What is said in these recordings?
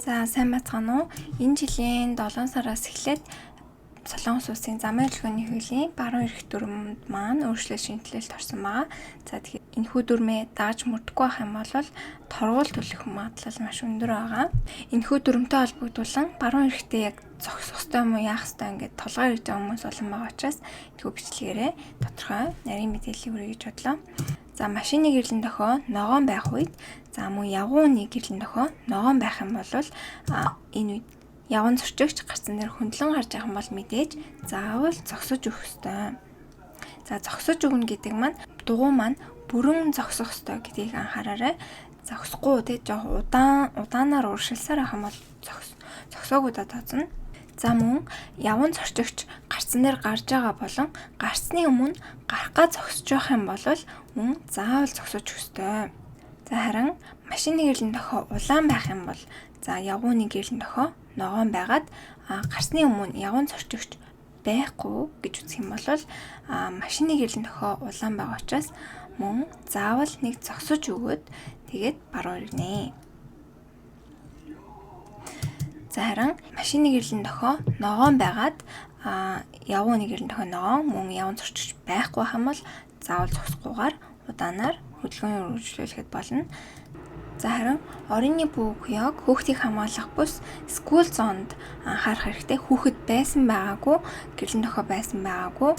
За сайн бацгаана уу? Энэ жилийн 7 сараас эхлээд Солонгос улсын замын хөдөлгөөний хуулийн баруун эрх дүрмэнд маань өөрчлөлт шинжилэлт орсон байгаа. За тэгэхээр энэхүү дүрмээ дааж мөрдөхгүй байх юм бол торгуул төлөх магадлал маш өндөр байгаа. Энэхүү дүрмтэй холбогдуулан баруун эрхтэй яг зогсох ёстой юм уу, яах ёстой ингээд толгой ирж байгаа хүмүүс олон байгаа учраас энэхүү бичлэгээрээ тодорхой нарийн мэдээллийг хүргэж гэж бодлоо. За машины гэрлэн дохио ногоон байх үед мөн явгууны гэрлэн дохио ногоон байх юм бол энэ үед явган зорчигч гарцан дээр хөндлөн гарч явах юм бол мэдээж заавал зогсож өгөх ёстой. За зогсож өгнө гэдэг маань дугуй маань бүрэн зогсох ёстой гэдгийг анхаараарай. Зогсохгүй те жоох удаанаар уршилсаар авах юм бол зогсоогүй тооцно. За мөн явган зорчигч гарцан дээр гарч байгаа болон гарцны өмнө гарах га зогсож байх юм бол мөн заавал зогсож өгөх ёстой. За харин машины гэрлэн дохио улаан байх юм бол явгууны гэрлэн дохио ногоон байгаад гарсны өмнө явган зорчигч байхгүй гэж үзэх юм бол машины гэрлэн дохио улаан байгаа учраас мөн заавал нэг зогсож өгөөд тэгээд баруун ирнэ. За харин машины гэрлэн дохио ногоон байгаад явгууны гэрлэн дохио ногоон мөн явган зорчигч байхгүй байх юм бол заавал зогсохгүйгээр удаанаар хөдөлгөөний үргэлжлүүлэхэд болно. За харин оройны бүүг яг хүүхдийг хамгаалах бус school zone-д анхаарах хэрэгтэй. Хүүхэд байсан байгаагүй, гэрлэн дохио байсан байгаагүй,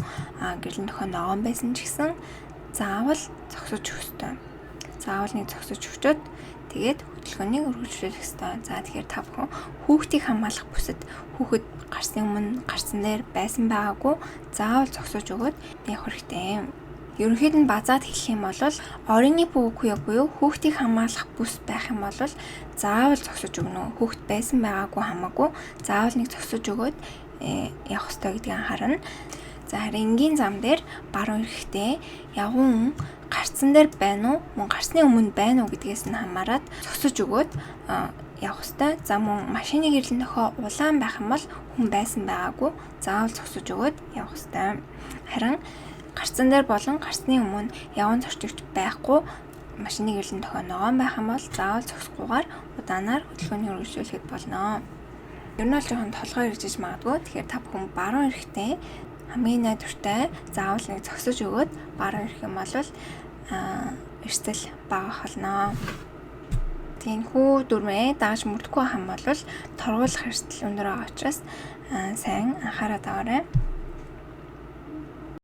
гэрлэн дохио ногоон байсан ч гэсэн заавал зогсож өгөх ёстой. Заавал нэг зогсож өгчөөд тэгээд хөдөлгөөнийг үргэлжлүүлэх ёстой. За тэгэхээр та бүхэн хүүхдийг хамгаалах бүсэд хүүхэд гарсны өмнө гарсан дээр байсан байгаагүй заавал зогсож өгөөд явах хэрэгтэй. Ерөнхийд нь базаад хэлэх юм бол оройны бүүг буюу хүүхдийг хамгаалах бүс байх юм бол заавал зогсож өгнө. Хүүхэд байсан байгаагүй хамаагүй заавал нэг зогсож өгөөд явах ёстой гэдгийг анхаарна. За харин энгийн зам дээр баруун эрхтэй явган гарцсан дээр байна уу, мөн гарсны өмнө байна уу гэдгээс нь хамаарат зогсож өгөөд явах ёстой. За мөн машины гэрлэн дохио улаан байх юм бол хүн байсан байгаагүй заавал зогсож өгөөд явах ёстой. Харин гарцсан дээр болон гарсны өмнө явган зорчигч байхгүй машины гэрлэн дохио ногоон байх юм бол заавал зогсохгүйгээр удаанаар хөдөлгөөний үргэлжлүүлэхэд болно. Ер нь бол жоохон толгой иржиж магадгүй. Тэгэхээр та бүхэн баруун эрхтэй хамгийн найдвартай заавал нэг зогсож өгөөд баруун эрх юм бол эрсдэл бага болно. Тиймхүү дүрмээ дааж мөрдөхгүй хам бол торгуулах эрсдэл өндөр байгаа учраас сайн анхаарал таваарай.